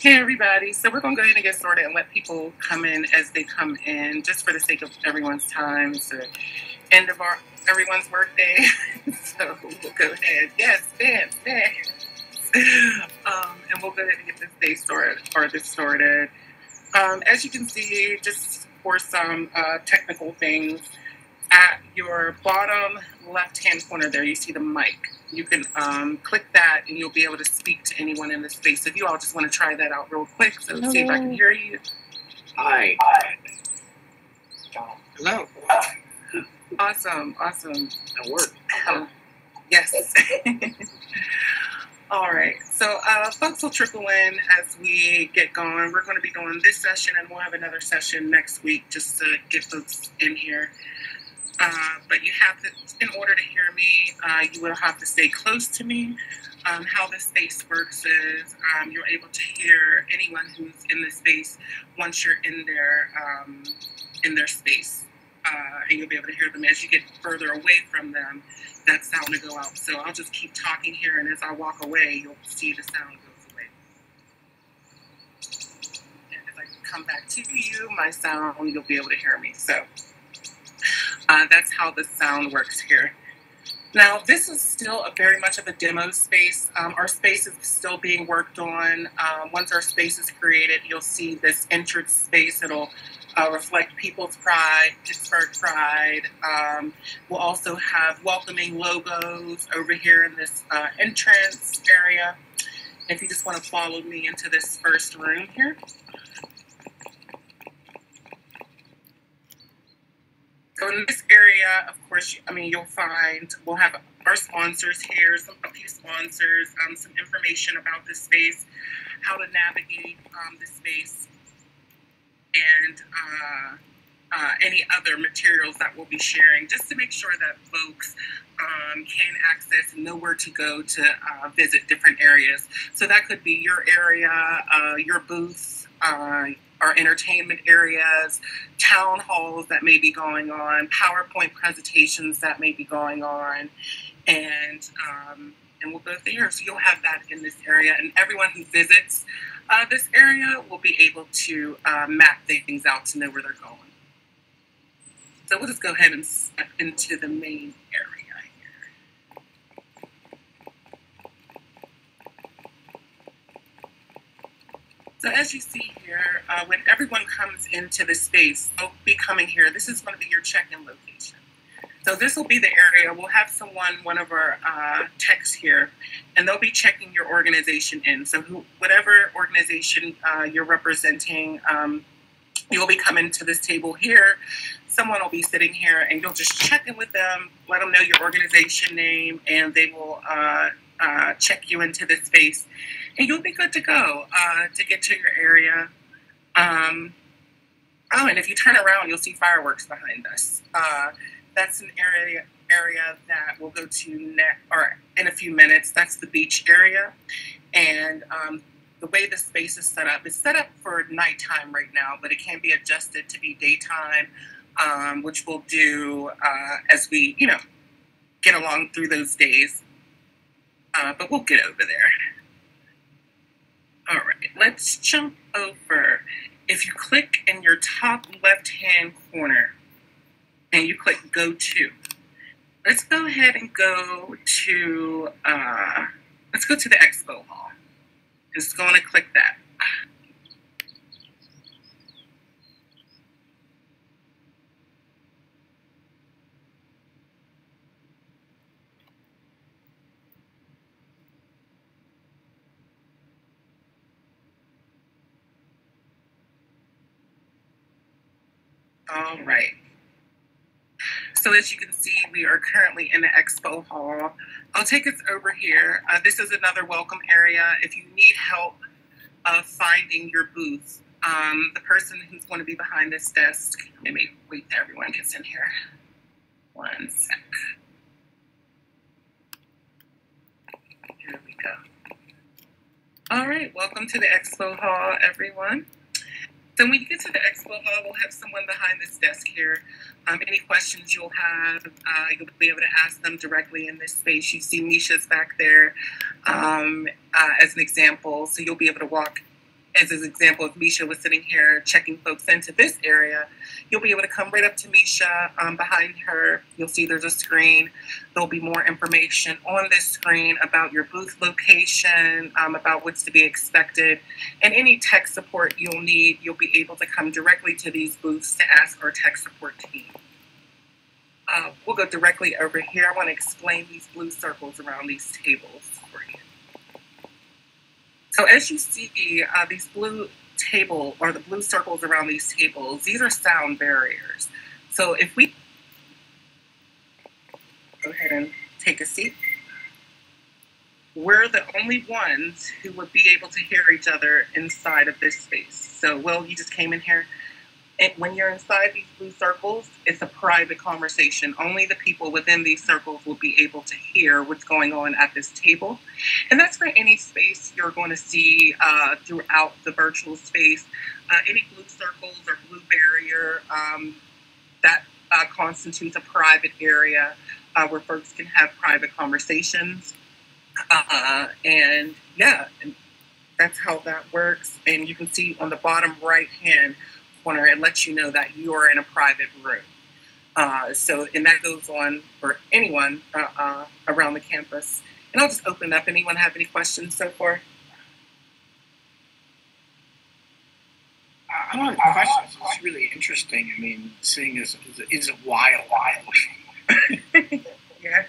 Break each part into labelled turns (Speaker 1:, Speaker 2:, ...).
Speaker 1: Hey everybody, so we're going to go ahead and get started and let people come in as they come in, just for the sake of everyone's time. It's the end of everyone's workday, so we'll go ahead. Yes, dance, dance. And we'll go ahead and get this started. As you can see, just for some technical things, at your bottom left-hand corner there, you see the mic. You can click that and you'll be able to speak to anyone in the space. If you all just want to try that out real quick, so see if I can hear you.
Speaker 2: Hi.
Speaker 3: Hello.
Speaker 1: Awesome.
Speaker 2: That worked.
Speaker 1: Yes. All right, so folks will trickle in as we get going. We're going to be doing this session and we'll have another session next week just to get folks in here. But you have to, in order to hear me, you will have to stay close to me. How this space works is you're able to hear anyone who's in the space once you're in their space. And you'll be able to hear them as you get further away from them, that sound will go out. So I'll just keep talking here, and as I walk away, you'll see the sound goes away. And as I come back to you, my sound, you'll be able to hear me. So that's how the sound works here. Now, this is still very much of a demo space. Our space is still being worked on. Once our space is created, you'll see this entrance space. It'll reflect People's Pride, Pittsburgh Pride. We'll also have welcoming logos over here in this entrance area. If you just want to follow me into this first room here. So in this area, of course, you'll find we'll have our sponsors here, a few sponsors, some information about the space, how to navigate the space, and any other materials that we'll be sharing, just to make sure that folks can access and know where to go to visit different areas. So that could be your area, your booth, our entertainment areas, town halls that may be going on, PowerPoint presentations that may be going on, and we'll go there. So you'll have that in this area, and everyone who visits this area will be able to map things out to know where they're going. So we'll just go ahead and step into the main area here. So as you see here, when everyone comes into the space, they'll be coming here. This is going to be your check-in location. So this will be the area. We'll have one of our techs here, and they'll be checking your organization in. So whatever organization you're representing, you'll be coming to this table here. Someone will be sitting here, and you'll just check in with them, let them know your organization name, and they will check you into the space, and you'll be good to go to get to your area. And if you turn around, you'll see fireworks behind us. That's an area that we'll go to in a few minutes. That's the beach area, and the way the space is set up, it's set up for nighttime right now, but it can be adjusted to be daytime, which we'll do as we, get along through those days. But we'll get over there. All right, let's jump over. If you click in your top left-hand corner and you click Go To, let's go ahead and go to the expo hall. Just going to click that. All right. So as you can see, we are currently in the expo hall. I'll take us over here. This is another welcome area. If you need help finding your booth, the person who's going to be behind this desk, let me wait till everyone gets in here. One sec. Here we go. All right, welcome to the expo hall, everyone. So when you get to the expo hall, we'll have someone behind this desk here. Any questions you'll have, you'll be able to ask them directly in this space. You see Misha's back there as an example, so you'll be able to walk as an example, if Misha was sitting here checking folks into this area, you'll be able to come right up to Misha. Behind her, you'll see there's a screen. There'll be more information on this screen about your booth location, about what's to be expected, and any tech support you'll need. You'll be able to come directly to these booths to ask our tech support team. We'll go directly over here. I want to explain these blue circles around these tables for you. So as you see, these blue table or the blue circles around these tables, these are sound barriers. So if we go ahead and take a seat, we're the only ones who would be able to hear each other inside of this space. So, Will, you just came in here. And when you're inside these blue circles, it's a private conversation. Only the people within these circles will be able to hear what's going on at this table. And that's for any space you're going to see throughout the virtual space. Any blue circles or blue barrier, that constitutes a private area where folks can have private conversations. And yeah, and that's how that works. And you can see on the bottom right-hand corner, it lets you know that you are in a private room. And that goes on for anyone around the campus. And I'll just open it up. Anyone have any questions so far?
Speaker 2: I don't have questions. It's really interesting. I mean, seeing this is wild.
Speaker 1: Yeah,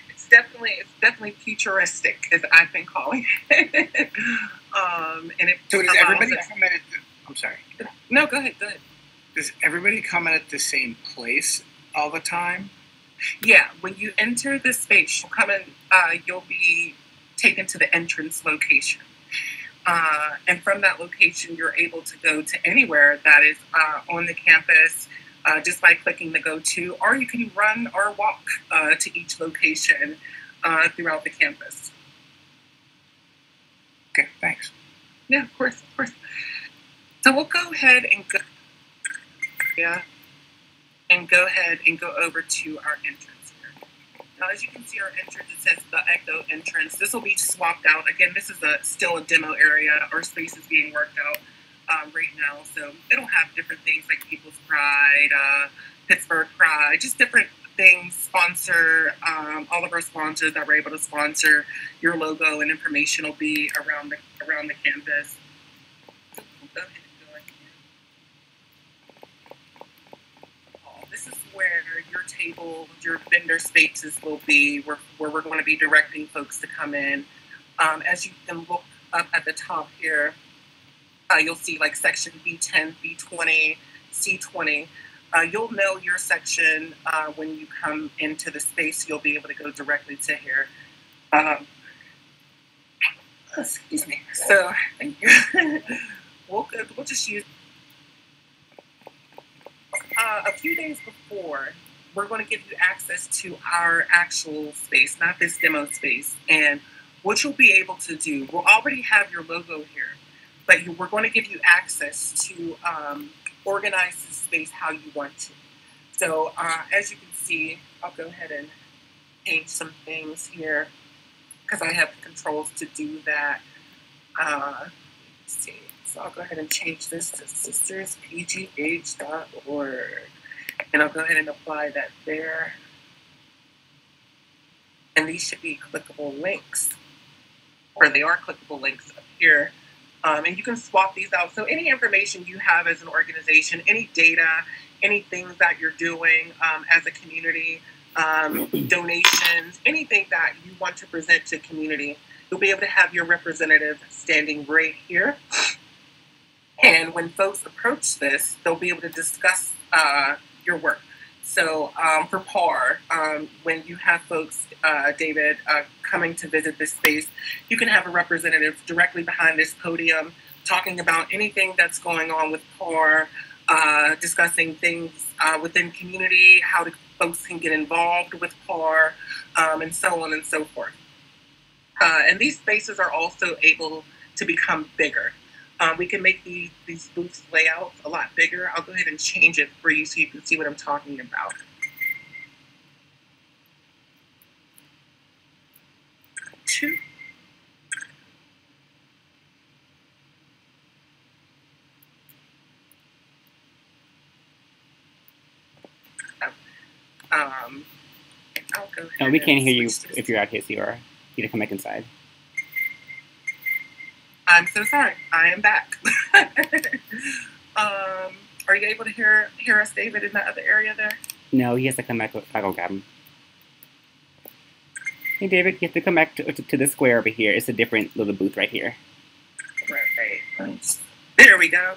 Speaker 1: it's definitely futuristic, as I've been calling it.
Speaker 2: So does everybody come in at I'm sorry.
Speaker 1: No, go ahead.
Speaker 2: Does everybody come in at the same place all the time?
Speaker 1: Yeah, when you enter the space, you'll be taken to the entrance location. And from that location, you're able to go to anywhere that is on the campus just by clicking the go to, or you can run or walk to each location throughout the campus.
Speaker 2: Okay, thanks.
Speaker 1: Yeah, of course. So we'll go ahead and go over to our entrance here. Now, as you can see, our entrance, it says the Echo entrance. This will be swapped out. Again, this is still a demo area. Our space is being worked out right now. So it'll have different things like People's Pride, Pittsburgh Pride, just different things. Sponsor, all of our sponsors that we're able to sponsor. Your logo and information will be around the campus. So we'll go ahead and go in here. This is where your table, your vendor spaces will be, where we're going to be directing folks to come in. As you can look up at the top here, you'll see like section B10, B20, C20. You'll know your section when you come into the space. You'll be able to go directly to here. Excuse me. So, thank you. We'll just use a few days before. We're going to give you access to our actual space, not this demo space. And what you'll be able to do, we'll already have your logo here, but we're going to give you access to organize the space how you want to. So as you can see, I'll go ahead and change some things here because I have the controls to do that. Let's see. So I'll go ahead and change this to sisterspgh.org. And I'll go ahead and apply that there. And these should be clickable links, or they are clickable links up here. And you can swap these out. So any information you have as an organization, any data, any things that you're doing as a community, donations, anything that you want to present to community, you'll be able to have your representative standing right here. And when folks approach this, they'll be able to discuss your work. So for PAR, when you have folks, David, coming to visit this space, you can have a representative directly behind this podium talking about anything that's going on with PAR, discussing things within community, how folks can get involved with PAR, and so on and so forth. And these spaces are also able to become bigger. We can make these booths layouts a lot bigger. I'll go ahead and change it for you so you can see what I'm talking about. I'll go ahead.
Speaker 3: Oh, we can't hear you if you're out here, Sierra. You need to come back inside.
Speaker 1: I'm so sorry. I am back. Are you able to hear us, David, in that other area there?
Speaker 3: No, he has to come back. I'll grab him. Hey, David, you have to come back to the square over here. It's a different little booth right here.
Speaker 1: Right. There we go.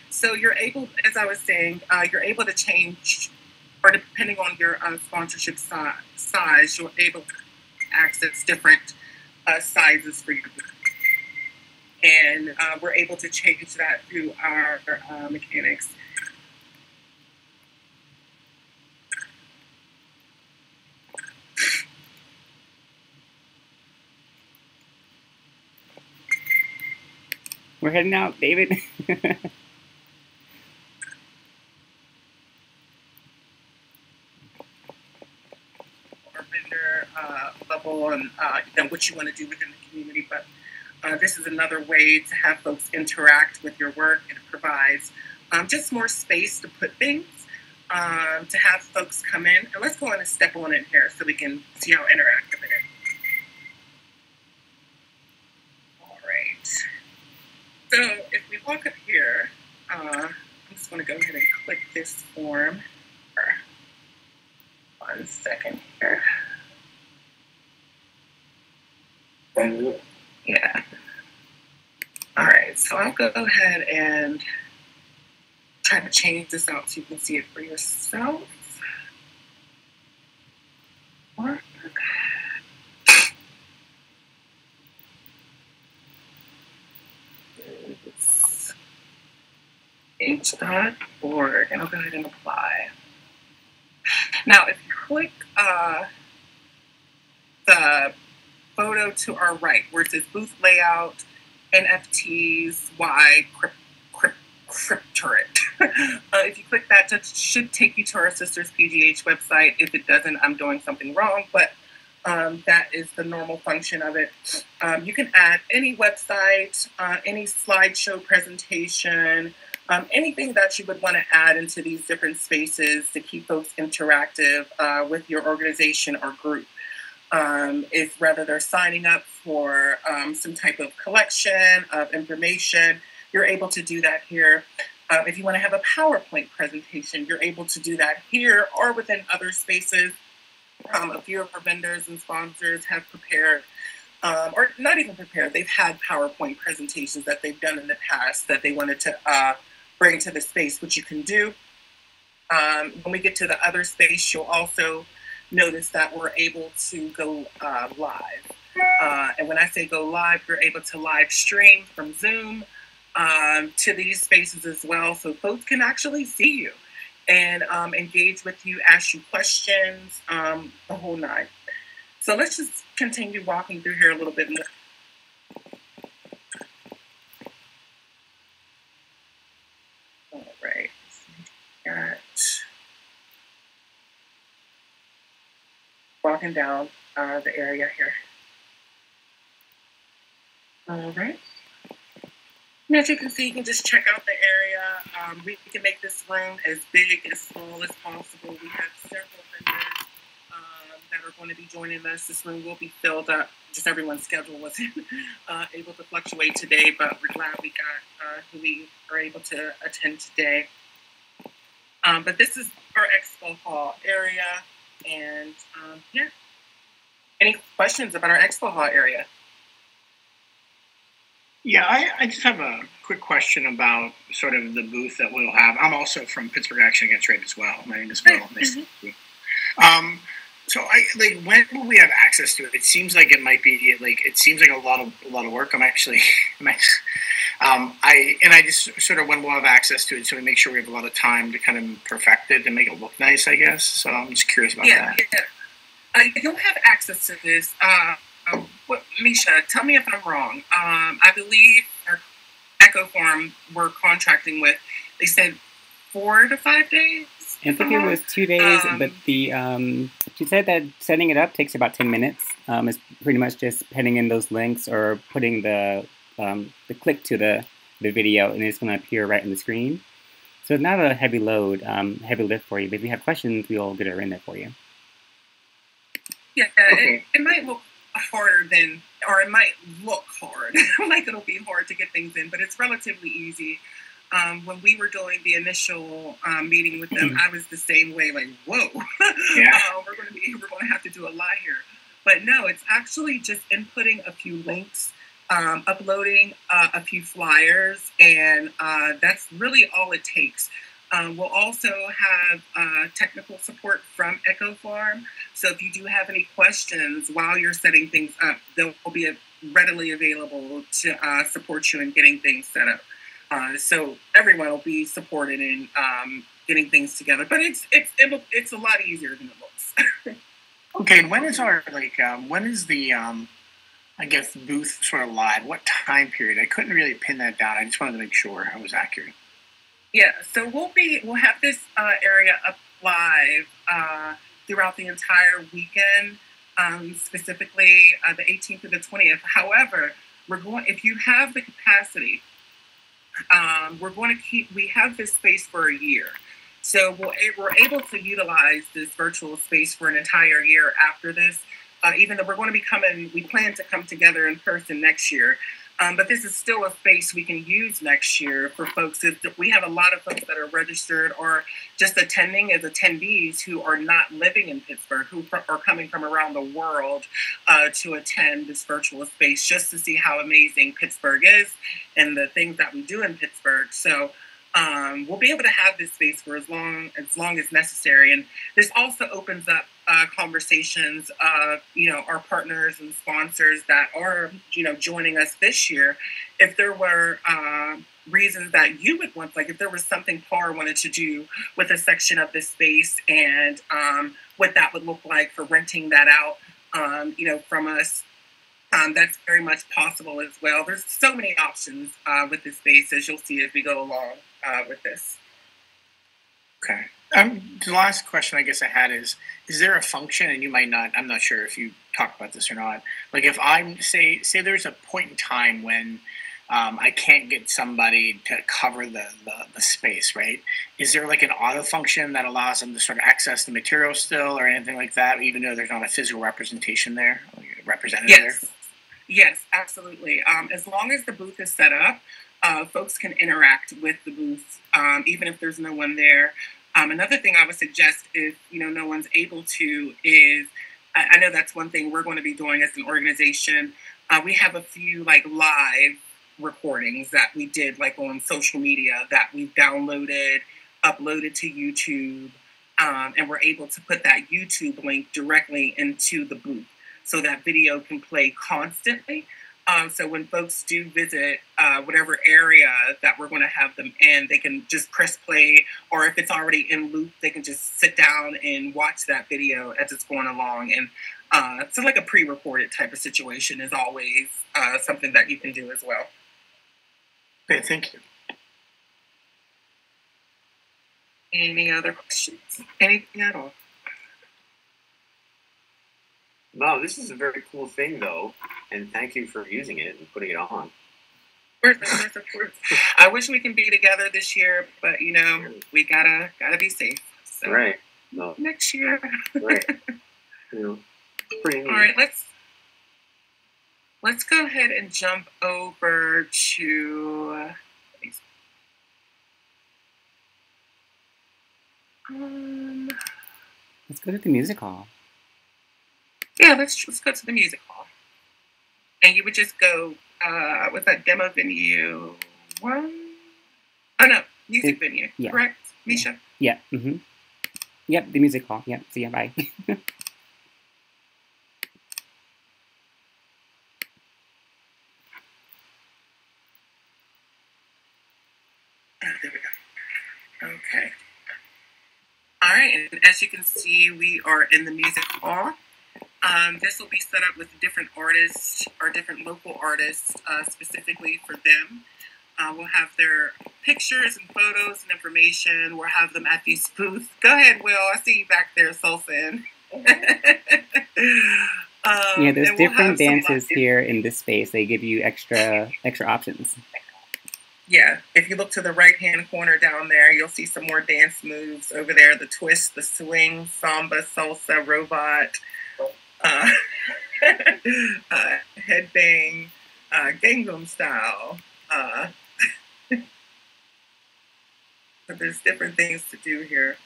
Speaker 1: So you're able, as I was saying, you're able to change, or depending on your sponsorship size, you're able to access different sizes for your booth. And we're able to change that through our mechanics.
Speaker 3: We're heading out, David.
Speaker 1: Or vendor level and what you want to do within the community, but this is another way to have folks interact with your work, and it provides just more space to put things, to have folks come in. And let's go on and step on in here so we can see how interactive it is. All right. So if we walk up here, I'm just going to go ahead and click this form. 1 second here. Yeah. All right, so I'll go ahead and try to change this out so you can see it for yourself. H.org, and I'll go ahead and apply. Now, if you click the photo to our right, where it says booth layout, NFTs, Y, Crypturate. If you click that, it should take you to our Sisters PGH website. If it doesn't, I'm doing something wrong, but that is the normal function of it. You can add any website, any slideshow presentation, anything that you would want to add into these different spaces to keep folks interactive with your organization or group. If rather they're signing up for some type of collection of information, you're able to do that here. If you want to have a PowerPoint presentation, you're able to do that here or within other spaces. A few of our vendors and sponsors have prepared, or not even prepared, they've had PowerPoint presentations that they've done in the past that they wanted to bring to the space, which you can do. When we get to the other space, you'll also notice that we're able to go live. And when I say go live, you're able to live stream from Zoom to these spaces as well, so folks can actually see you and engage with you, ask you questions, the whole nine. So let's just continue walking through here a little bit more. All right. Walking down the area here. All right. And as you can see, you can just check out the area. We can make this room as big, as small as possible. We have several vendors that are going to be joining us. This room will be filled up. Just everyone's schedule wasn't able to fluctuate today, but we're glad we got who we are able to attend today. But this is our expo hall area. And yeah. Any questions about our expo hall area?
Speaker 2: Yeah, I just have a quick question about sort of the booth that we'll have. I'm also from Pittsburgh Action Against Rape as well. My name is Will. Nice to meet you. So when will we have access to it? It seems like it might be it seems like a lot of work. I just sort of when we'll have access to it, so we make sure we have a lot of time to kind of perfect it and make it look nice, I guess. So I'm just curious about that.
Speaker 1: Yeah. You'll have access to this. Misha, tell me if I'm wrong. I believe our Echo Forum we're contracting with, they said 4 to 5 days.
Speaker 3: I think it was 2 days, but she said that setting it up takes about 10 minutes. It's pretty much just putting in those links or putting the click to the video, and it's going to appear right on the screen. So it's not a heavy load, heavy lift for you. But if you have questions, we'll get her in there for you.
Speaker 1: Yeah, okay. It might look harder than, or it might look hard, like it'll be hard to get things in, but it's relatively easy. When we were doing the initial meeting with them, I was the same way, like, whoa,
Speaker 2: yeah.
Speaker 1: we're going to have to do a lot here. But no, it's actually just inputting a few links, uploading a few flyers, and that's really all it takes. We'll also have technical support from Echo Farm. So if you do have any questions while you're setting things up, they'll be readily available to support you in getting things set up. So everyone will be supported in getting things together. But it's a lot easier than it looks.
Speaker 2: Okay, and when is the I guess booth sort of live? What time period? I couldn't really pin that down. I just wanted to make sure I was accurate.
Speaker 1: Yeah, so we'll have this area up live throughout the entire weekend, specifically the 18th through the 20th. However, if you have the capacity, we have this space for a year. So we're able to utilize this virtual space for an entire year after this, even though we plan to come together in person next year. But this is still a space we can use next year for folks. We have a lot of folks that are registered or just attending as attendees who are not living in Pittsburgh, who are coming from around the world to attend this virtual space just to see how amazing Pittsburgh is and the things that we do in Pittsburgh. So we'll be able to have this space for as long as necessary. And this also opens up conversations of, our partners and sponsors that are, joining us this year. If there were reasons that you would want, like if there was something PAR wanted to do with a section of this space and what that would look like for renting that out, from us, that's very much possible as well. There's so many options with this space, as you'll see as we go along with this.
Speaker 2: Okay. The last question I guess I had is there a function, and you might not, I'm not sure if you talked about this or not, like if I'm, say there's a point in time when I can't get somebody to cover the space, right? Is there like an auto function that allows them to sort of access the material still or anything like that, even though there's not a physical representation there, representative there?
Speaker 1: Yes, absolutely. As long as the booth is set up, folks can interact with the booth, even if there's no one there. Another thing I would suggest if, no one's able to is, I know that's one thing we're going to be doing as an organization. We have a few live recordings that we did on social media that we've downloaded, uploaded to YouTube, and we're able to put that YouTube link directly into the booth so that video can play constantly. So when folks do visit whatever area that we're going to have them in, they can just press play, or if it's already in loop, they can just sit down and watch that video as it's going along. And so a pre-recorded type of situation is always something that you can do as well.
Speaker 2: Okay, thank you.
Speaker 1: Any other questions? Anything at all?
Speaker 4: No, this is a very cool thing, though, and thank you for using it and putting it on.
Speaker 1: Of course. I wish we can be together this year, but we gotta be safe. So
Speaker 4: right. No.
Speaker 1: Next year.
Speaker 4: Right. Pretty neat.
Speaker 1: All right, let's go ahead and jump over to.
Speaker 3: Let's go to the music hall.
Speaker 1: Yeah, let's go to the music hall. And you would just go with that demo venue one? Oh, no, music venue, yeah. Correct, Misha?
Speaker 3: Yeah, mm-hmm. Yep, the music hall. Yep, see ya, bye.
Speaker 1: There we go. Okay. All right, and as you can see, we are in the music hall. This will be set up with different artists or different local artists specifically for them. We'll have their pictures and photos and information. We'll have them at these booths. Go ahead, Will. I see you back there, Sulfan.
Speaker 3: Yeah, there's different dances here in this space. They give you extra options.
Speaker 1: yeah, if you look to the right-hand corner down there, you'll see some more dance moves over there. The twist, the swing, samba, salsa, robot, uh, headbang, Gangnam style. But there's different things to do here.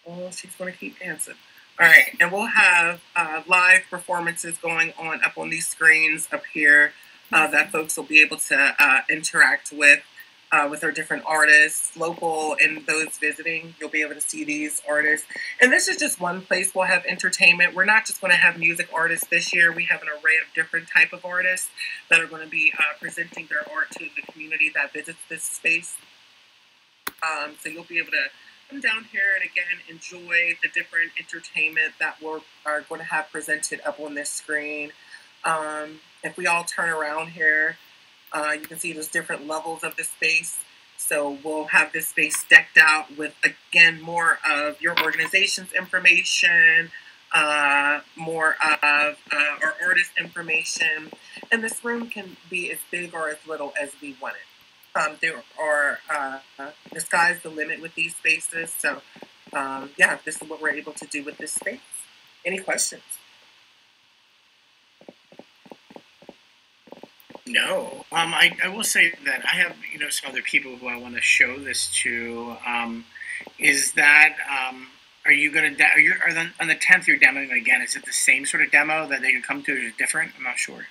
Speaker 1: Oh, she's going to keep dancing. All right, and we'll have live performances going on up on these screens up here that folks will be able to interact with our different artists, local and those visiting. You'll be able to see these artists. And this is just one place we'll have entertainment. We're not just going to have music artists this year. We have an array of different type of artists that are going to be presenting their art to the community that visits this space. So you'll be able to come down here and again enjoy the different entertainment that are going to have presented up on this screen. If we all turn around here, you can see there's different levels of the space. So we'll have this space decked out with, again, more of your organization's information, more of our artist information. And this room can be as big or as little as we want it. There are, the sky's the limit with these spaces. So, yeah, this is what we're able to do with this space. Any questions?
Speaker 2: No. I will say that I have, some other people who I want to show this to. Is that, are you going to, on the 10th you're demoing again, is it the same sort of demo that they can come to, or is it different? I'm not sure.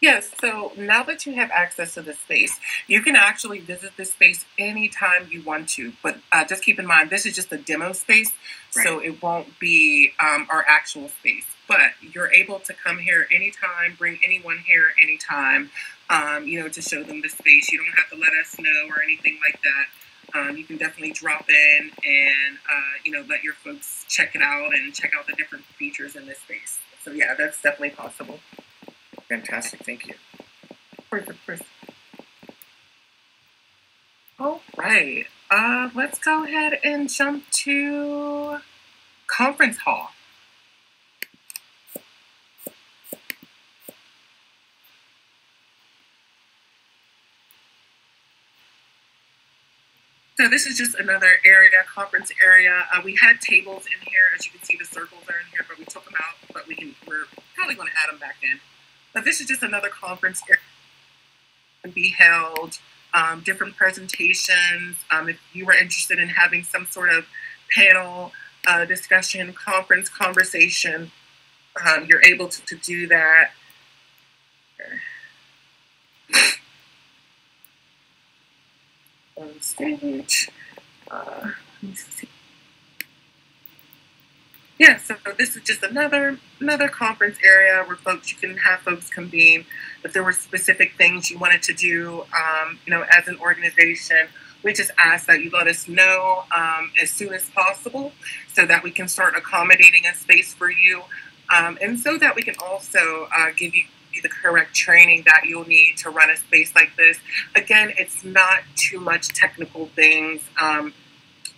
Speaker 1: Yes, so now that you have access to the space, you can actually visit this space anytime you want to. But just keep in mind, this is just a demo space, right. So it won't be our actual space. But you're able to come here anytime, bring anyone here anytime, to show them the space. You don't have to let us know or anything like that. You can definitely drop in and, let your folks check it out and check out the different features in this space. So, yeah, that's definitely possible.
Speaker 2: Fantastic, thank you.
Speaker 1: Perfect. All right, let's go ahead and jump to conference hall. So this is just another area, conference area. We had tables in here, as you can see, the circles are in here, but we took them out. But we're probably going to add them back in. But this is just another conference area to be held, different presentations. If you were interested in having some sort of panel discussion, conference, conversation, you're able to do that. On stage. Let me see. Yeah, so this is just another conference area where you can have folks convene. If there were specific things you wanted to do, as an organization, we just ask that you let us know as soon as possible so that we can start accommodating a space for you, and so that we can also give you the correct training that you'll need to run a space like this. Again, it's not too much technical things.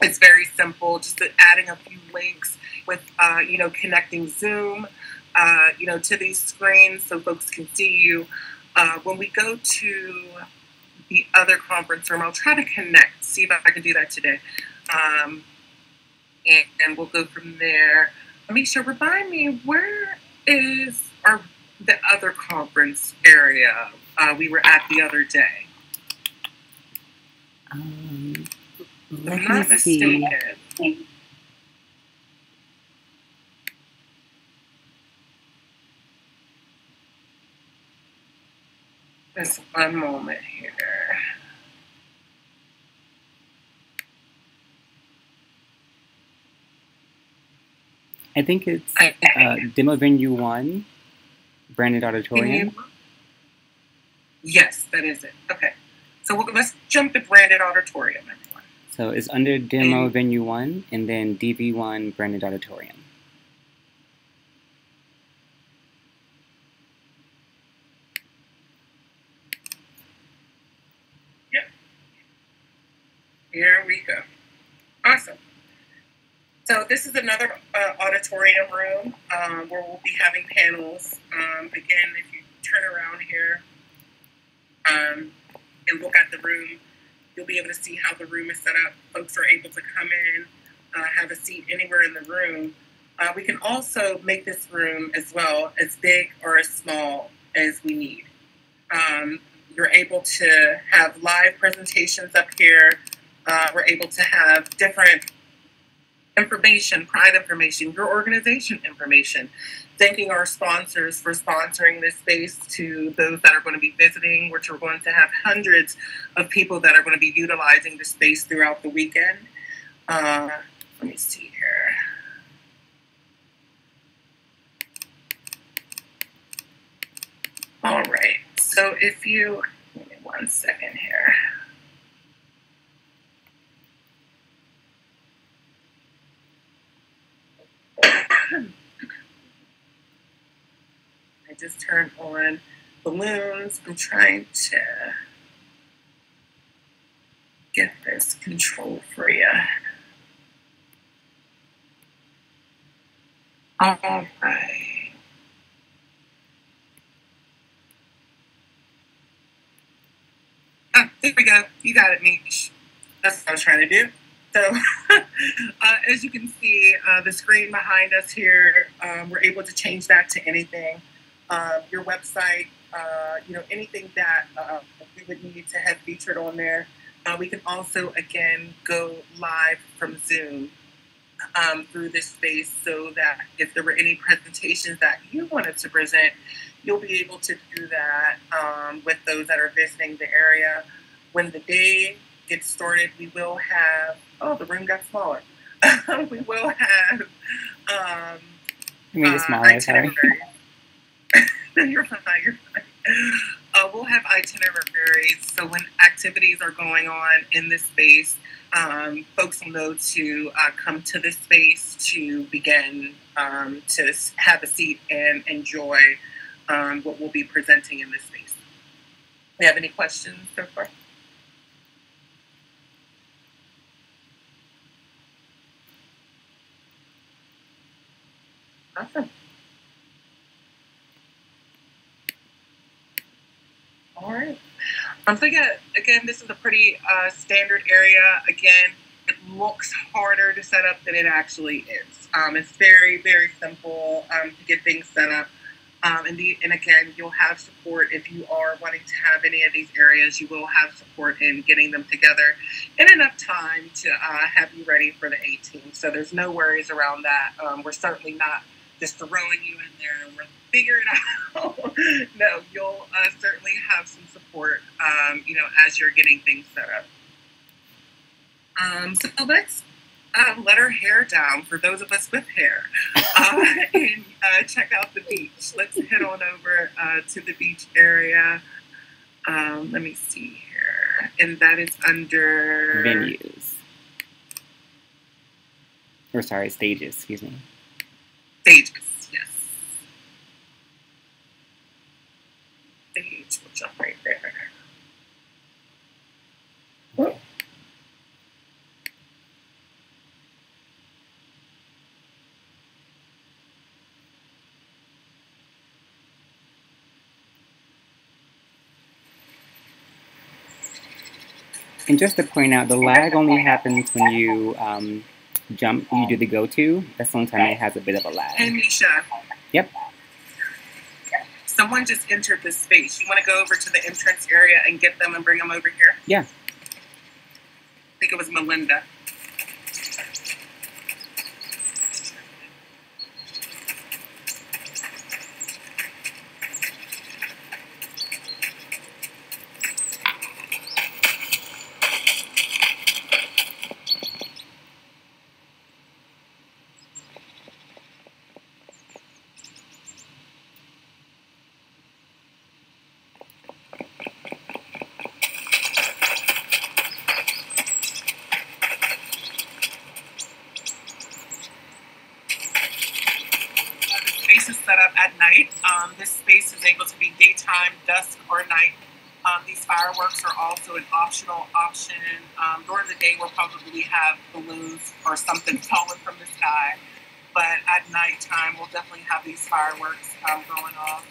Speaker 1: It's very simple, just adding a few links with, connecting Zoom, to these screens so folks can see you. When we go to the other conference room, I'll try to connect, see if I can do that today. And we'll go from there. Misha, remind me, where is the other conference area we were at the other day?
Speaker 3: Let me see.
Speaker 1: Just one moment here.
Speaker 3: I think it's Demo Venue 1, Branded Auditorium.
Speaker 1: Yes, that is it. Okay. So let's jump to Branded Auditorium, everyone.
Speaker 3: So it's under Demo Venue 1 and then DV1 Branded Auditorium.
Speaker 1: Yep. Here we go. Awesome. So this is another auditorium room where we'll be having panels. Again, if you turn around here, and look at the room, you'll be able to see how the room is set up. Folks are able to come in, have a seat anywhere in the room. We can also make this room as well as big or as small as we need. You're able to have live presentations up here. We're able to have different information, pride information, your organization information. Thanking our sponsors for sponsoring this space, to those that are going to be visiting, which we're going to have hundreds of people that are going to be utilizing the space throughout the weekend. Let me see here. All right, so if you, give me 1 second here. I just turned on balloons. I'm trying to get this control for you. All right. There we go. You got it, Mish. That's what I was trying to do. So, as you can see, the screen behind us here, we're able to change that to anything. Your website, anything that we would need to have featured on there. We can also, again, go live from Zoom through this space, so that if there were any presentations that you wanted to present, you'll be able to do that with those that are visiting the area. When the day gets started, we will have, oh, the room got smaller. We will have
Speaker 3: smaller, sorry.
Speaker 1: You're fine, you're fine. We'll have itineraries, so when activities are going on in this space, folks will know to come to this space to begin to have a seat and enjoy what we'll be presenting in this space. Do you have any questions so far? Awesome. All right. So yeah, again, this is a pretty standard area. Again, it looks harder to set up than it actually is. It's very, very simple to get things set up. And again, you'll have support if you are wanting to have any of these areas. You will have support in getting them together in enough time to have you ready for the 18th. So there's no worries around that. We're certainly not just throwing you in there and we'll figure it out. No, you'll certainly have some support, as you're getting things set up. So let's let our hair down for those of us with hair and check out the beach. Let's head on over to the beach area. Let me see here. And that is under...
Speaker 3: Venues. Or sorry, stages, excuse me.
Speaker 1: Stages, yes. Stage, we'll jump right there. Whoop.
Speaker 3: And just to point out, the lag only happens when you jump, you do the go-to. That's the only time it has a bit of a lag.
Speaker 1: Hey, Misha.
Speaker 3: Yep.
Speaker 1: Someone just entered this space. You want to go over to the entrance area and get them and bring them over here?
Speaker 3: Yeah.
Speaker 1: I think it was Melinda. At night. This space is able to be daytime, dusk, or night. These fireworks are also an optional option. During the day, we'll probably have balloons or something falling from the sky. But at nighttime, we'll definitely have these fireworks going off.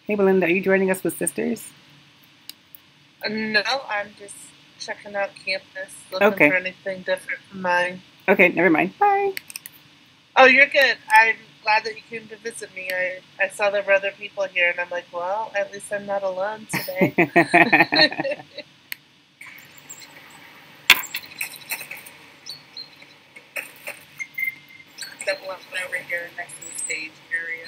Speaker 3: Hey, Belinda, are you joining us with sisters?
Speaker 5: No, I'm just checking out campus, looking for anything different from mine.
Speaker 3: Okay, never mind. Bye.
Speaker 5: Oh, you're good. I'm glad that you came to visit me. I saw there were other people here, and I'm like, well, at least I'm not alone today.
Speaker 1: That one over here next to the stage area.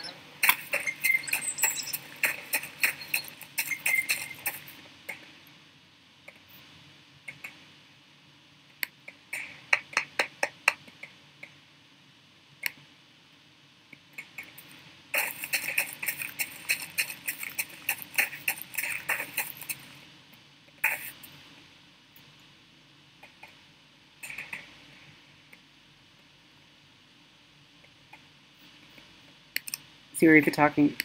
Speaker 3: Siri, if you're talking.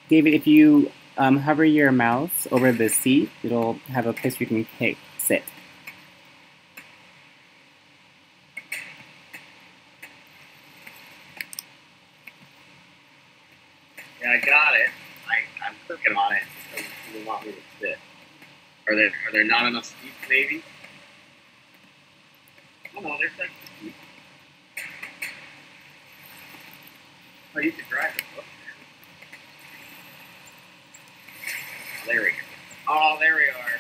Speaker 3: David, if you hover your mouse over the seat, it'll have a place where you can sit.
Speaker 4: Yeah, I got it. I'm clicking on it. It doesn't want me to sit. Are there not enough seats, maybe? Oh, no, there's like seats. Oh, you can drive it. Oh, there we go. Oh, there we are.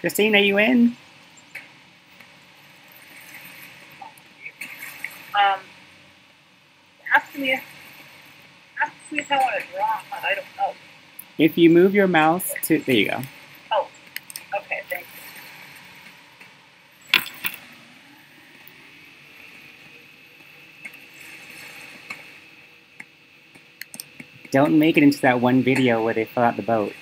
Speaker 3: Christine, are you in?
Speaker 5: Ask me if I want to draw. I don't know.
Speaker 3: If you move your mouse to, there you go.
Speaker 5: Oh, okay, thanks.
Speaker 3: Don't make it into that one video where they fill out the boat.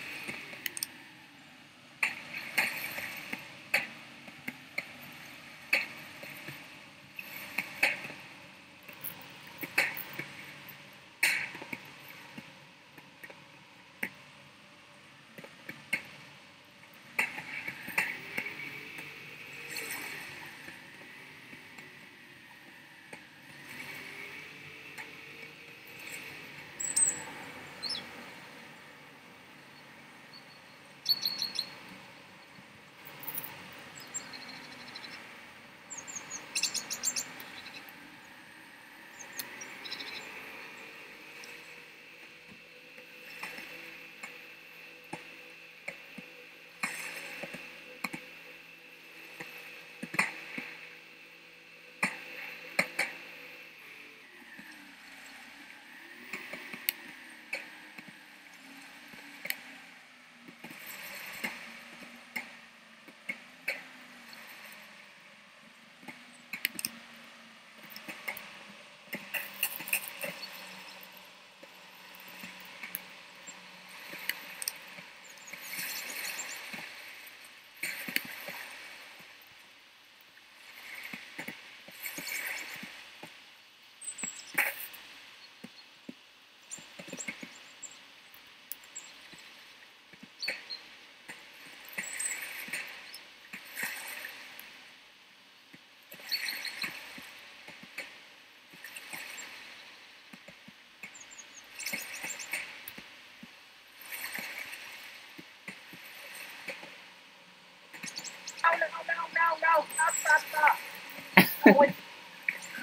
Speaker 6: Oh, wait.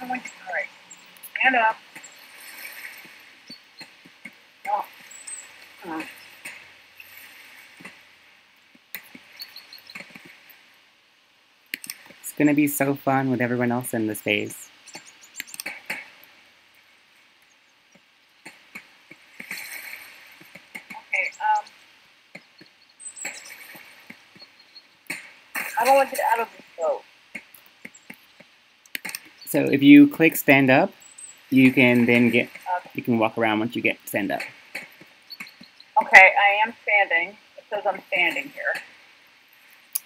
Speaker 6: Oh, wait. All right. Stand up. Oh.
Speaker 3: It's gonna be so fun with everyone else in the space.
Speaker 6: Okay. I don't want to get out of this boat.
Speaker 3: So if you click stand up, you can then you can walk around once you get stand up.
Speaker 6: Okay, I am standing. It says I'm standing here.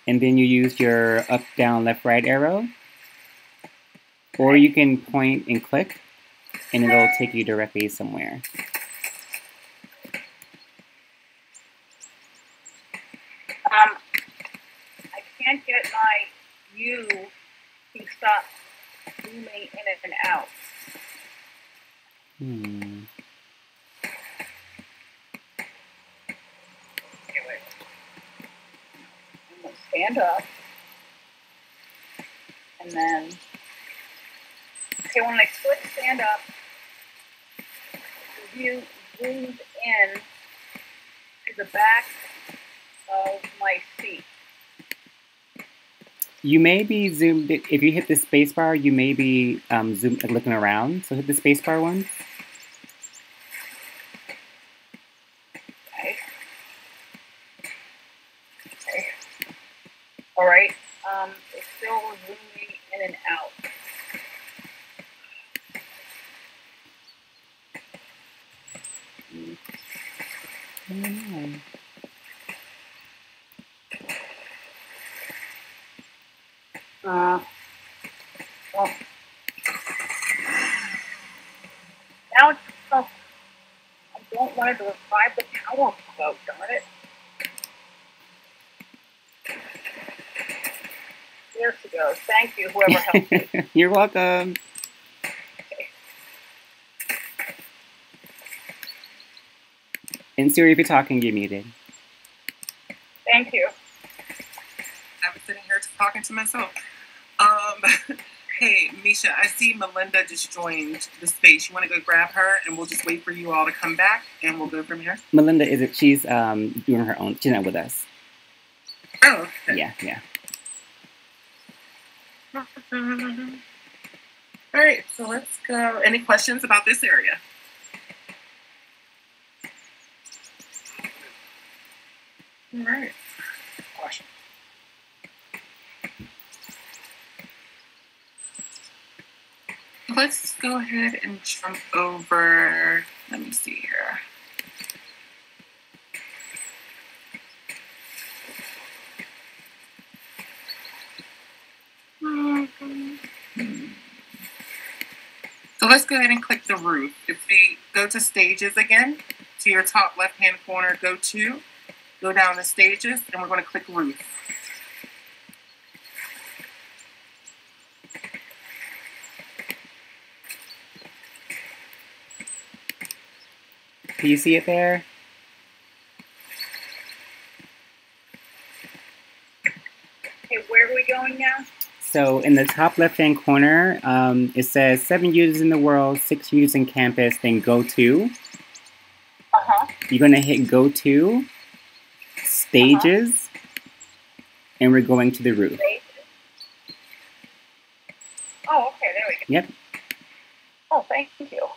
Speaker 3: And then you use your up, down, left, right arrow. Or you can point and click, and it'll take you directly somewhere.
Speaker 6: I can't get my view to stop zooming in and out. Okay, wait. I'm going to stand up. And then, okay, when I click stand up, the view zooms in to the back of my seat.
Speaker 3: You may be zoomed, if you hit the spacebar, you may be zoomed, looking around. So hit the spacebar once.
Speaker 6: Okay. Okay. All right. It's still zooming in and out. Well, now it's stuck. I don't want to revive the power flow, darn it. There she goes. Thank you, whoever helped me.
Speaker 3: You're welcome. And Siri, if you're talking, you're muted.
Speaker 6: Thank you.
Speaker 1: I was sitting here talking to myself. Hey, Misha, I see Melinda just joined the space. You want to go grab her, and we'll just wait for you all to come back, and we'll go from here?
Speaker 3: Melinda, she's doing her own, she's not with us.
Speaker 1: Oh, okay.
Speaker 3: Yeah.
Speaker 1: All right, so let's go. Any questions about this area? All right.
Speaker 2: Question.
Speaker 1: Let's go ahead and jump over. Let me see here. So let's go ahead and click the roof. If we go to stages again, to your top left-hand corner, go down to stages, and we're going to click roof.
Speaker 3: Do you see it there?
Speaker 6: Okay, where are we going now?
Speaker 3: So in the top left-hand corner, it says 7 users in the world, 6 users in campus, then go to. You're going to hit go to, stages, and we're going to the roof.
Speaker 6: Oh, okay, there we go.
Speaker 3: Yep.
Speaker 6: Oh, thank you.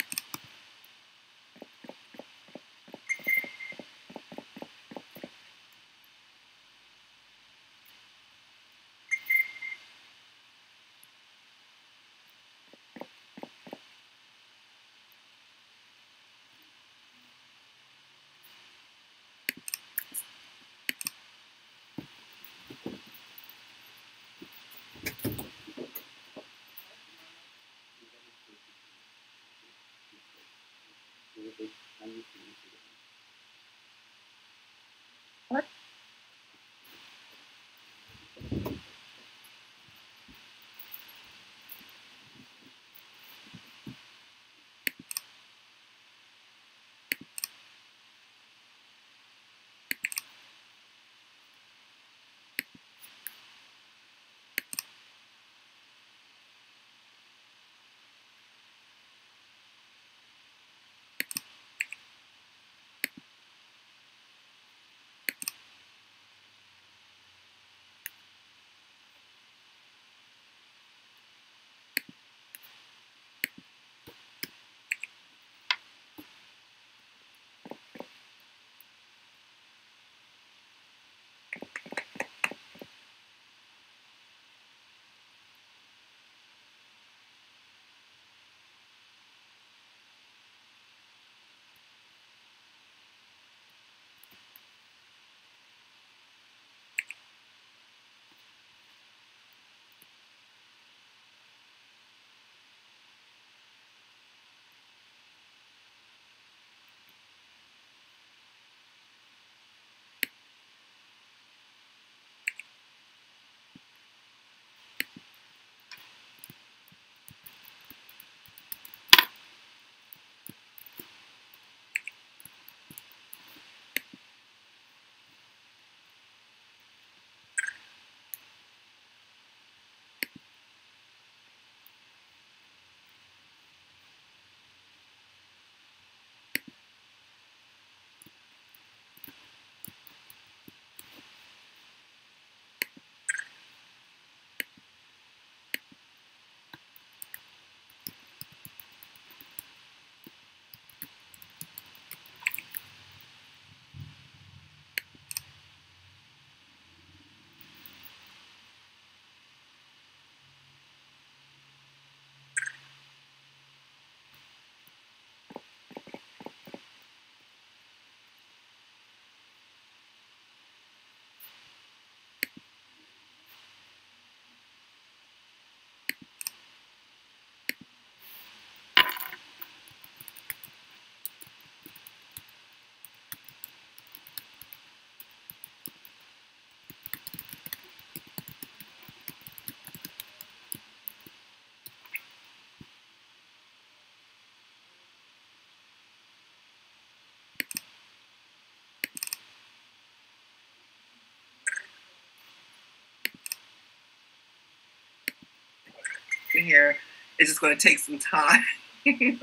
Speaker 1: in here. It's just going to take some time. You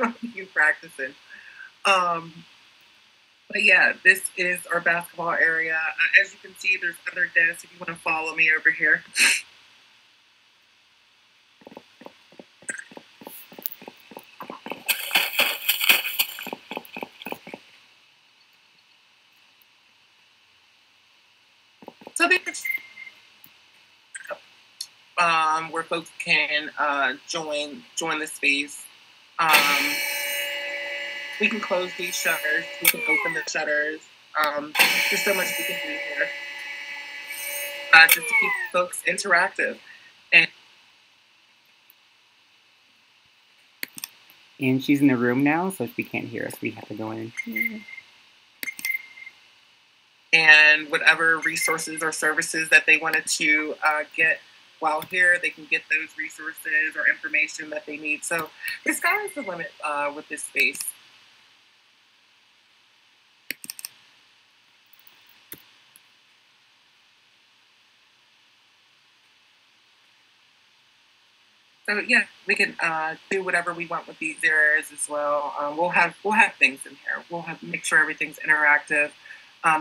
Speaker 1: practicing. But yeah, this is our basketball area. As you can see, there's other desks if you want to follow me over here. So where folks can join the space. We can close these shutters. We can open the shutters. There's so much we can do here just to keep folks interactive.
Speaker 3: And she's in the room now, so if we can't hear us, we have to go in.
Speaker 1: And whatever resources or services that they wanted to get while here, they can get those resources or information that they need. So the sky is the limit with this space. So yeah, we can do whatever we want with these areas as well. We'll have things in here. We'll make sure everything's interactive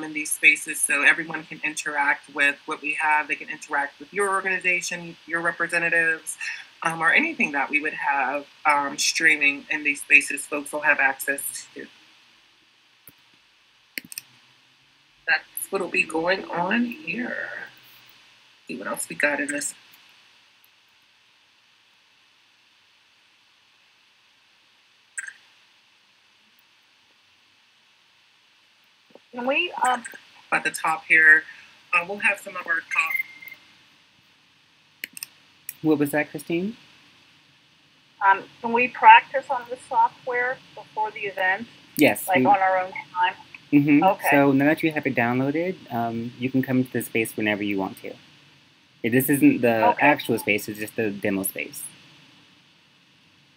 Speaker 1: in these spaces, so everyone can interact with what we have. They can interact with your organization, your representatives, or anything that we would have streaming in these spaces. Folks will have access to. That's what'll be going on here. Let's see what else we got in this.
Speaker 6: Can we,
Speaker 1: at the top here, we'll have some of our top.
Speaker 3: What was that, Christine?
Speaker 6: can we practice on the software before the event?
Speaker 3: Yes.
Speaker 6: Like on our own time?
Speaker 3: Mm-hmm.
Speaker 6: Okay.
Speaker 3: So now that you have it downloaded, you can come to the space whenever you want to. This isn't the actual space, it's just the demo space.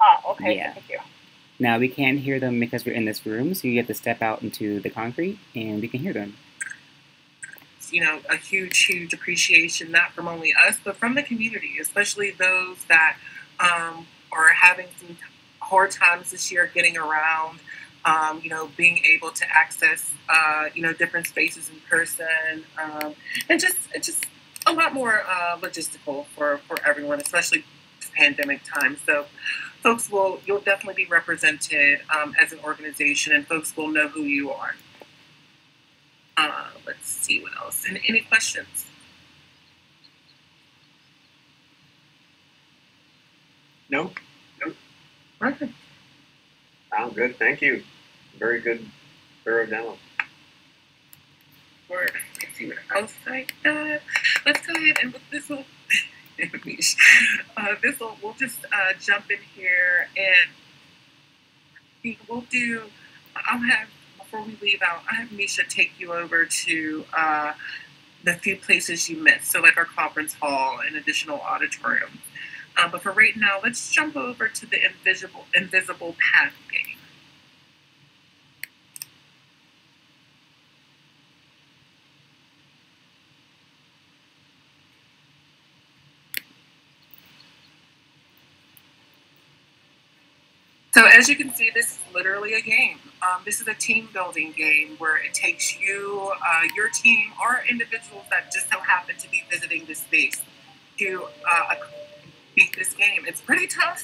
Speaker 6: Oh, okay,
Speaker 3: yeah.
Speaker 6: Thank you.
Speaker 3: Now, we can't hear them because we're in this room, so you have to step out into the concrete, and we can hear them.
Speaker 1: You know, a huge, huge appreciation, not from only us, but from the community, especially those that are having some hard times this year getting around, you know, being able to access, you know, different spaces in person, and it's just a lot more logistical for everyone, especially pandemic time. So folks you'll definitely be represented as an organization, and folks will know who you are. Let's see what else. And any questions?
Speaker 2: Nope.
Speaker 1: Perfect.
Speaker 4: Sounds good. Thank you. Very good, thorough demo.
Speaker 1: Let's see what else I got. Let's go ahead and this will. We'll just jump in here and we'll do. Before we leave out, I have Misha take you over to the few places you missed, so like our conference hall and additional auditoriums. But for right now, let's jump over to the invisible path game. So as you can see, this is literally a game. This is a team building game where it takes you, your team, or individuals that just so happen to be visiting this space to beat this game. It's pretty tough.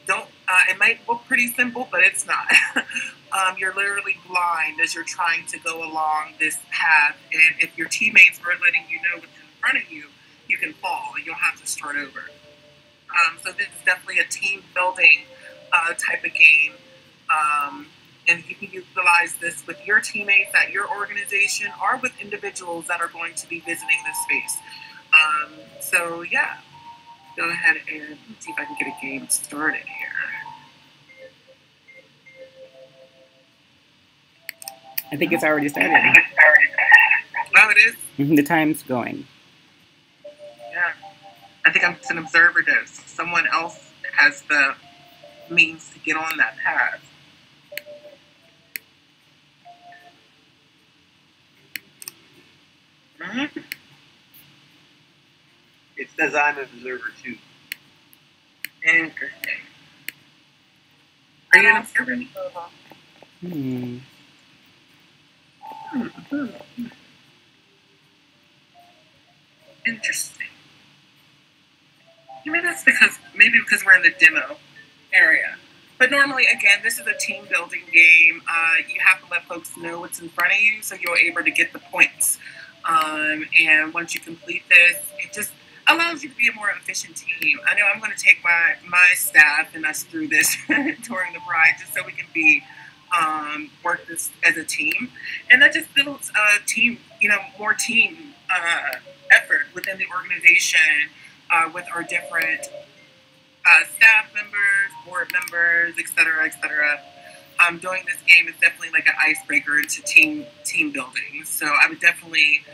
Speaker 1: It might look pretty simple, but it's not. You're literally blind as you're trying to go along this path, and if your teammates are letting you know what's in front of you, you can fall and you'll have to start over. So this is definitely a team building type of game, and you can utilize this with your teammates at your organization or with individuals that are going to be visiting this space. So yeah, go ahead and see if I can get a game started here.
Speaker 3: I think it's already started.
Speaker 1: Oh, it is?
Speaker 3: The time's going.
Speaker 1: Yeah. I think I'm just an observer though. So someone else has the means to get on that path.
Speaker 4: It says I'm an observer too.
Speaker 1: Interesting. Are you an observer?
Speaker 3: Hmm.
Speaker 1: Interesting. Maybe that's because we're in the demo area. But normally, again, this is a team building game. You have to let folks know what's in front of you so you're able to get the points. And once you complete this, it just allows you to be a more efficient team. I know I'm going to take my staff and us through this during the Pride just so we can be work this as a team. And that just builds a team, more team effort within the organization with our different staff members, board members, et cetera, et cetera. Doing this game is definitely like an icebreaker into team building. So I would definitely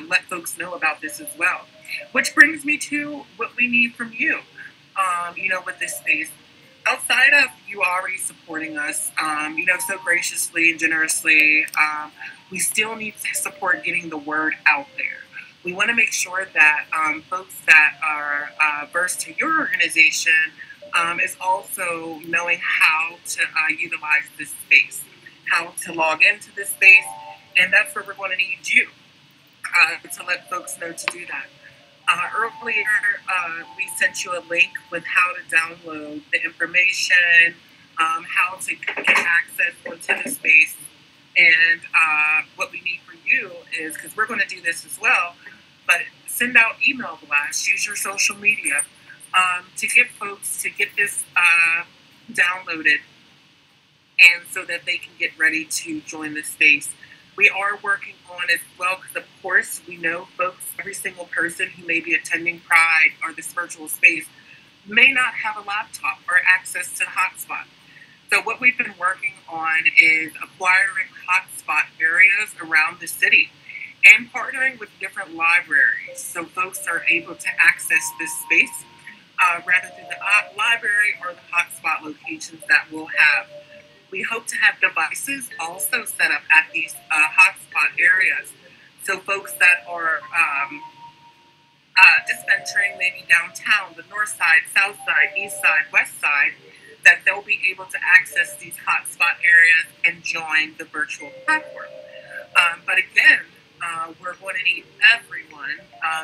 Speaker 1: let folks know about this as well. Which brings me to what we need from you, with this space. Outside of you already supporting us, so graciously and generously, we still need support getting the word out there. We want to make sure that folks that are versed to your organization is also knowing how to utilize this space, how to log into this space, and that's where we're going to need you to let folks know to do that. Earlier, we sent you a link with how to download the information, how to get access into the space, and what we need from you is, because we're going to do this as well, but send out email blasts, use your social media to get folks to get this downloaded, and so that they can get ready to join the space. We are working on as well, because of course we know folks, every single person who may be attending Pride or this virtual space may not have a laptop or access to the hotspot. So what we've been working on is acquiring hotspot areas around the city and partnering with different libraries so folks are able to access this space rather through the library or the hotspot locations that we'll have. We hope to have devices also set up at these hotspot areas. So folks that are just venturing maybe downtown, the north side, south side, east side, west side, that they'll be able to access these hotspot areas and join the virtual platform. But again, we're going to need everyone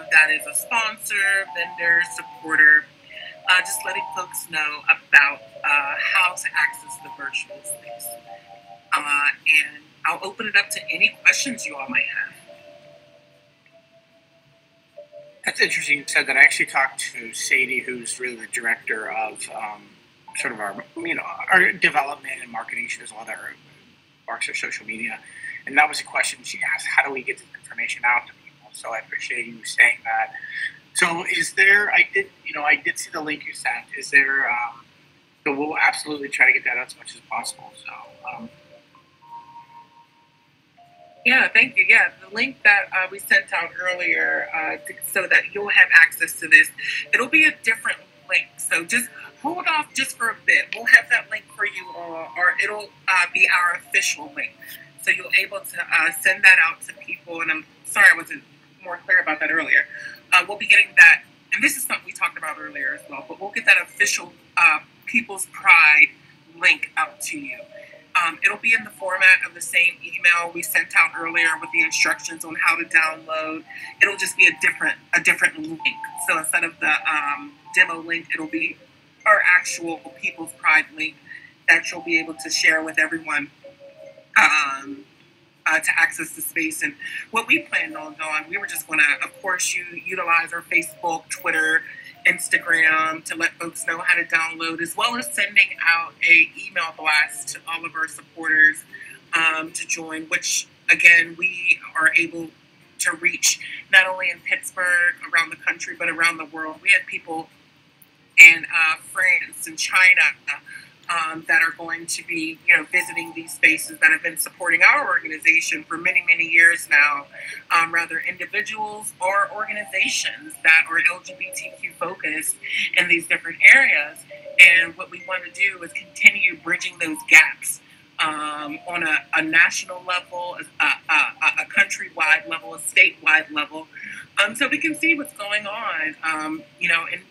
Speaker 1: that is a sponsor, vendor, supporter, just letting folks know about how to access the virtual space. And I'll open it up to any questions you all might have.
Speaker 2: That's interesting you said that. I actually talked to Sadie, who's really the director of sort of our development and marketing. She does a lot of our social media. And that was a question she asked, how do we get this information out to people? So I appreciate you saying that. So is there, I did see the link you sent. Is there, so we'll absolutely try to get that out as much as possible. So,
Speaker 1: Yeah, thank you. Yeah, the link that we sent out earlier so that you'll have access to this, it'll be a different link. So just hold off just for a bit. We'll have that link for you, or it'll be our official link. So you'll able to send that out to people. And I'm sorry I wasn't more clear about that earlier. We'll be getting that, and this is something we talked about earlier as well, but we'll get that official People's Pride link out to you. It'll be in the format of the same email we sent out earlier with the instructions on how to download. It'll just be a different link. So instead of the demo link, it'll be our actual People's Pride link that you'll be able to share with everyone to access the space. And what we planned on doing, we were just going to, of course, utilize our Facebook, Twitter, Instagram to let folks know how to download, as well as sending out a email blast to all of our supporters to join, which, again, we are able to reach not only in Pittsburgh, around the country, but around the world. We had people in France and China that are going to be, visiting these spaces that have been supporting our organization for many, many years now, rather individuals or organizations that are LGBTQ focused in these different areas. And what we want to do is continue bridging those gaps on a national level, a countrywide level, a statewide level, so we can see what's going on, in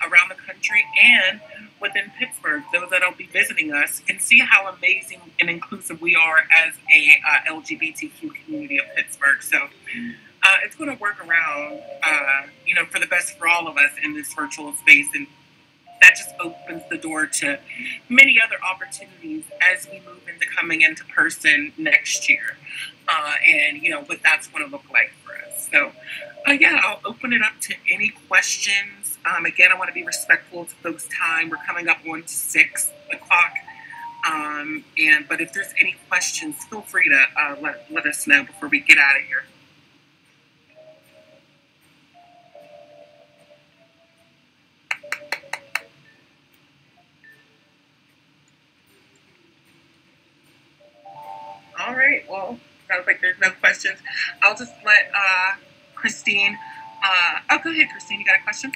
Speaker 1: around the country and within Pittsburgh. Those that'll be visiting us can see how amazing and inclusive we are as a LGBTQ community of Pittsburgh. So it's going to work around, for the best for all of us in this virtual space, and that just opens the door to many other opportunities as we move into coming into person next year, and what that's going to look like for us. So I'll open it up to any questions. Again, I want to be respectful to folks' time. We're coming up on 6 o'clock. But if there's any questions, feel free to let us know before we get out of here. All right. Well, sounds like there's no questions. I'll just let Christine. Go ahead, Christine. You got a question?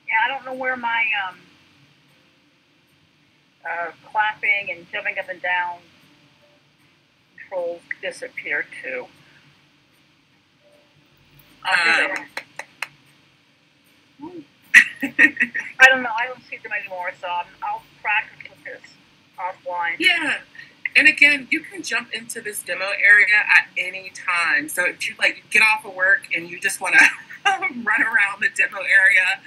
Speaker 6: Yeah, I don't know where my clapping and jumping up and down controls disappear to. I don't know. I don't see them anymore, so I'll practice with this offline.
Speaker 1: Yeah. And again, you can jump into this demo area at any time. So if you get off of work and you just want to run around the demo area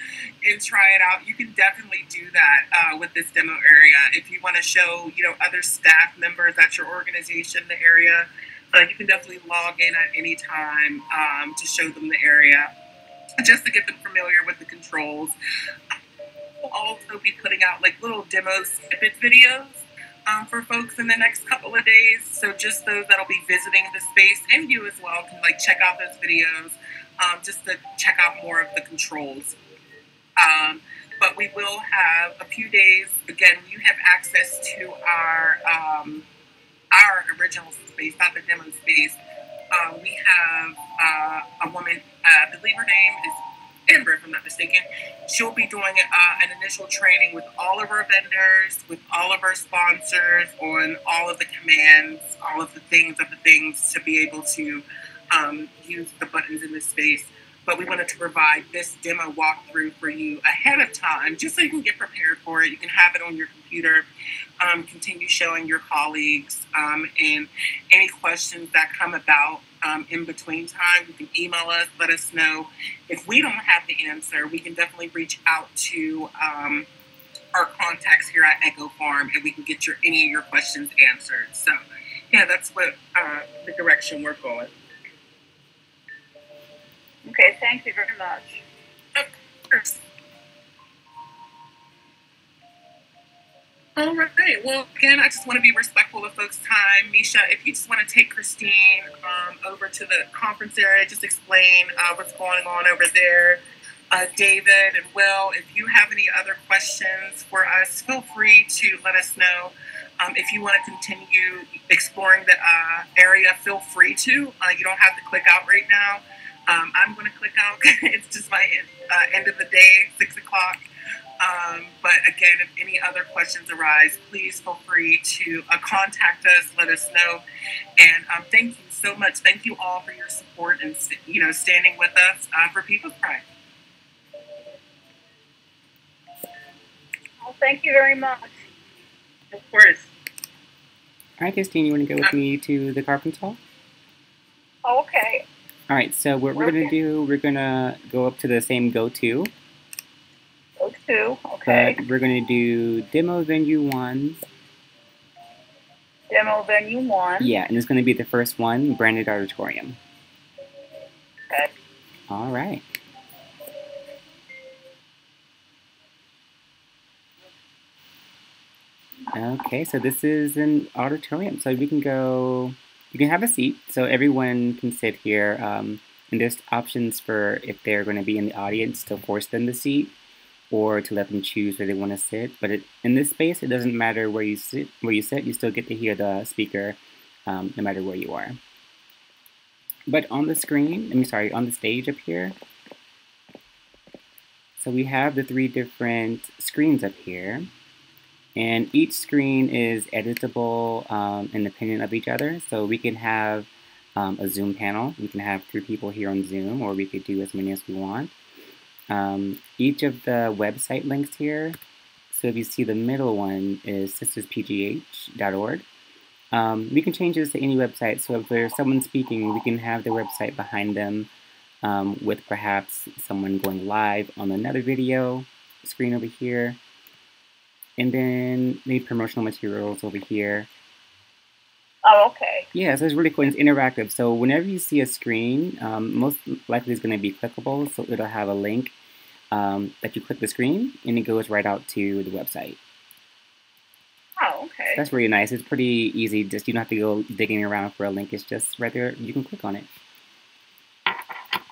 Speaker 1: and try it out, you can definitely do that with this demo area. If you want to show, other staff members at your organization the area, you can definitely log in at any time to show them the area, just to get them familiar with the controls. We'll also be putting out little demo snippet videos for folks in the next couple of days. So just those that'll be visiting the space, and you as well, can check out those videos just to check out more of the controls. But we will have a few days. Again, you have access to our original space, not the demo space. We have a woman, I believe her name is Amber, if I'm not mistaken. She'll be doing an initial training with all of our vendors, with all of our sponsors, on all of the commands, all of the things to be able to use the buttons in this space. But we wanted to provide this demo walkthrough for you ahead of time, just so you can get prepared for it. You can have it on your computer, continue showing your colleagues, and any questions that come about in between time, you can email us, let us know. If we don't have the answer, we can definitely reach out to our contacts here at Echo Farm, and we can get any of your questions answered. So, yeah, that's what the direction we're going.
Speaker 6: Okay, thank you very much.
Speaker 1: Of course. All right. Well, again, I just want to be respectful of folks' time. Misha, if you just want to take Christine over to the conference area, just explain what's going on over there. David and Will, if you have any other questions for us, feel free to let us know. If you want to continue exploring the area, feel free to. You don't have to click out right now. I'm going to click out. It's just my end of the day, 6 o'clock. But again, if any other questions arise, please feel free to contact us, let us know. And thank you so much. Thank you all for your support and standing with us for People's Pride.
Speaker 6: Well, thank you very much.
Speaker 1: Of course.
Speaker 3: All right, Christine, you want to go with me to the conference hall?
Speaker 6: Okay.
Speaker 3: All right, so what we're going to do, we're going to go up to the same go-to.
Speaker 6: Go-to, okay.
Speaker 3: But we're going to do Demo Venue 1.
Speaker 6: Demo Venue 1.
Speaker 3: Yeah, and it's going to be the first one, Branded Auditorium.
Speaker 6: Okay.
Speaker 3: All right. Okay, so this is an auditorium. So we can go, you can have a seat, so everyone can sit here. And there's options for if they're going to be in the audience to force them to seat, or to let them choose where they want to sit. But in this space, it doesn't matter where you sit. You still get to hear the speaker, no matter where you are. But on the screen, on the stage up here, so we have the 3 different screens up here. And each screen is editable independent of each other. So we can have a Zoom panel. We can have 3 people here on Zoom, or we could do as many as we want. Each of the website links here, so if you see the middle one is sisterspgh.org. We can change this to any website, so if there's someone speaking, we can have their website behind them with perhaps someone going live on another video screen over here. And then maybe promotional materials over here.
Speaker 6: Oh, okay.
Speaker 3: Yeah, so it's really cool. It's interactive. So whenever you see a screen, most likely it's going to be clickable. So it'll have a link that you click the screen, and it goes right out to the website.
Speaker 6: Oh, okay.
Speaker 3: So that's really nice. It's pretty easy. Just you don't have to go digging around for a link. It's just right there. You can click on it.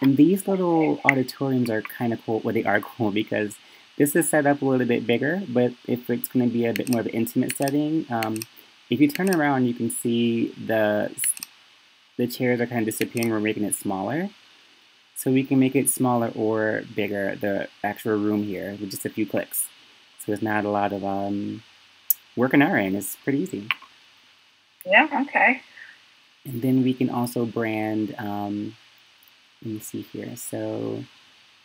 Speaker 3: And these little auditoriums are kind of cool. Well, they are cool because this is set up a little bit bigger, but if it's going to be a bit more of an intimate setting, if you turn around, you can see the chairs are kind of disappearing. We're making it smaller. So we can make it smaller or bigger, the actual room here, with just a few clicks. So it's not a lot of work on our end. It's pretty easy.
Speaker 6: Yeah, okay.
Speaker 3: And then we can also brand, let me see here. So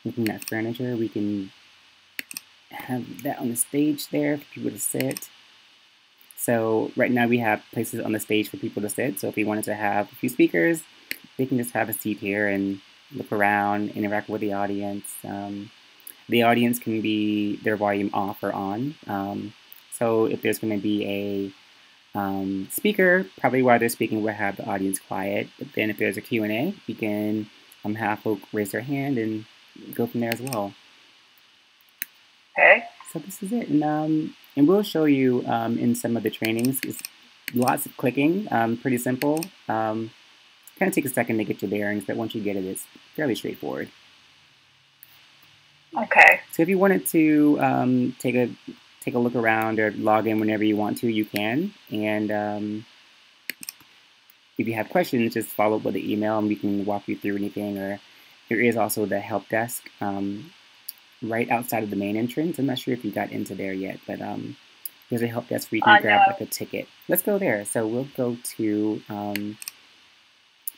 Speaker 3: looking at furniture, we can have that on the stage there for people to sit. So right now we have places on the stage for people to sit. So if we wanted to have a few speakers, they can just have a seat here and look around, interact with the audience. The audience can be their volume off or on. So if there's going to be a speaker, probably while they're speaking, we'll have the audience quiet. But then if there's a Q&A, we can have folk raise their hand and go from there as well.
Speaker 6: Okay.
Speaker 3: So this is it, and we'll show you in some of the trainings. It's lots of clicking, pretty simple. Kind of take a second to get your bearings, but once you get it, it's fairly straightforward.
Speaker 6: Okay.
Speaker 3: So if you wanted to take a look around or log in whenever you want to, you can. And if you have questions, just follow up with the email, and we can walk you through anything. Or there is also the help desk. Right outside of the main entrance. I'm not sure if you got into there yet, but there's a help desk where you can grab
Speaker 6: no.
Speaker 3: like a ticket. Let's go there. So we'll go to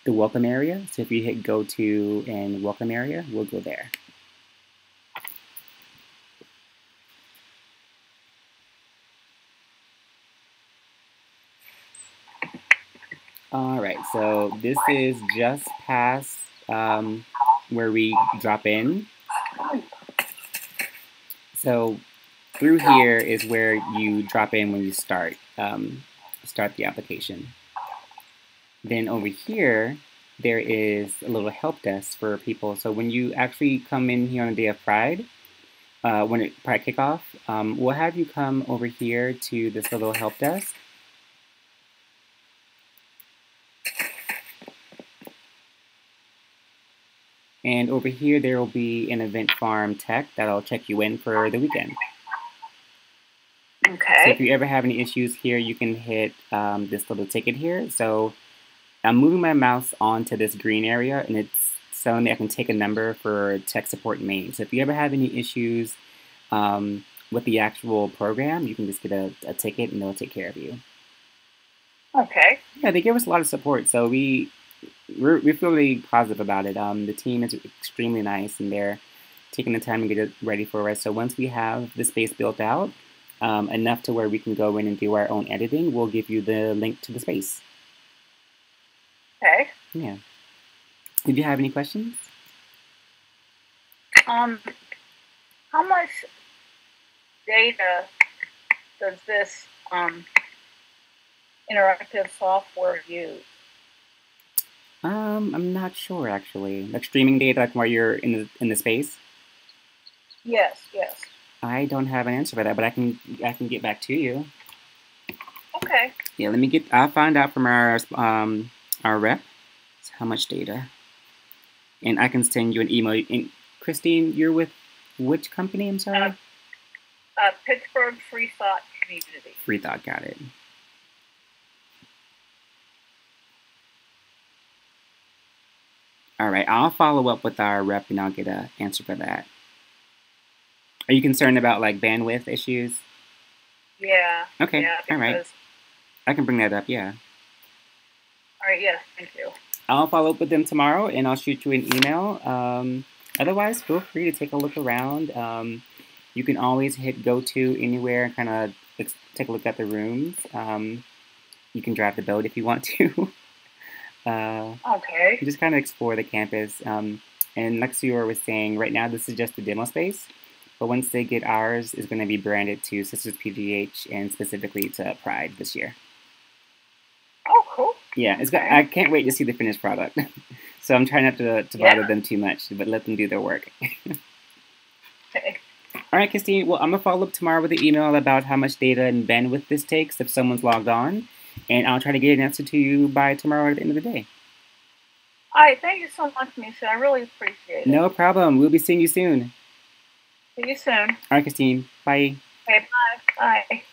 Speaker 3: the welcome area. So if you hit go to and welcome area, we'll go there. All right, so this is just past where we drop in. So through here is where you drop in when you start the application. Then over here, there is a little help desk for people. So when you actually come in here on the day of Pride, when Pride kickoff, we'll have you come over here to this little help desk. And over here, there will be an event farm tech that'll check you in for the weekend.
Speaker 6: Okay.
Speaker 3: So if you ever have any issues here, you can hit this little ticket here. So I'm moving my mouse onto this green area, and it's telling me I can take a number for tech support main. So if you ever have any issues with the actual program, you can just get a ticket, and they'll take care of you.
Speaker 6: Okay.
Speaker 3: Yeah, they give us a lot of support, so we feel really positive about it. The team is extremely nice, and they're taking the time to get it ready for us. So once we have the space built out, enough to where we can go in and do our own editing, we'll give you the link to the space.
Speaker 6: Okay.
Speaker 3: Yeah. Did you have any questions?
Speaker 6: How much data does this interactive software use?
Speaker 3: I'm not sure actually. Like streaming data, like while you're in the space.
Speaker 6: Yes. Yes.
Speaker 3: I don't have an answer for that, but I can get back to you.
Speaker 6: Okay.
Speaker 3: Yeah, I'll find out from our rep how much data, and I can send you an email. And Christine, you're with which company? I'm sorry.
Speaker 6: Pittsburgh Free Thought Community.
Speaker 3: Free Thought, got it. All right, I'll follow up with our rep and I'll get an answer for that. Are you concerned about like bandwidth issues?
Speaker 6: Yeah.
Speaker 3: Okay,
Speaker 6: Yeah,
Speaker 3: all right. I can bring that up, yeah.
Speaker 6: All right, yeah, thank you.
Speaker 3: I'll follow up with them tomorrow and I'll shoot you an email. Otherwise, feel free to take a look around. You can always hit go to anywhere and kind of take a look at the rooms. You can drive the boat if you want to.
Speaker 6: Okay.
Speaker 3: Just kind of explore the campus. And like Suyora was saying, right now this is just the demo space. But once they get ours, it's going to be branded to Sisters PGH and specifically to Pride this year.
Speaker 6: Oh, cool.
Speaker 3: Yeah, I can't wait to see the finished product. So I'm trying not to bother them too much, but let them do their work.
Speaker 6: Okay.
Speaker 3: All right, Christine. Well, I'm going to follow up tomorrow with an email about how much data and bandwidth this takes if someone's logged on. And I'll try to get an answer to you by tomorrow at the end of the day.
Speaker 6: All right. Thank you so much, Misha. I really appreciate it.
Speaker 3: No problem. We'll be seeing you soon.
Speaker 6: See you soon.
Speaker 3: All right, Christine. Bye.
Speaker 6: Okay, bye. Bye.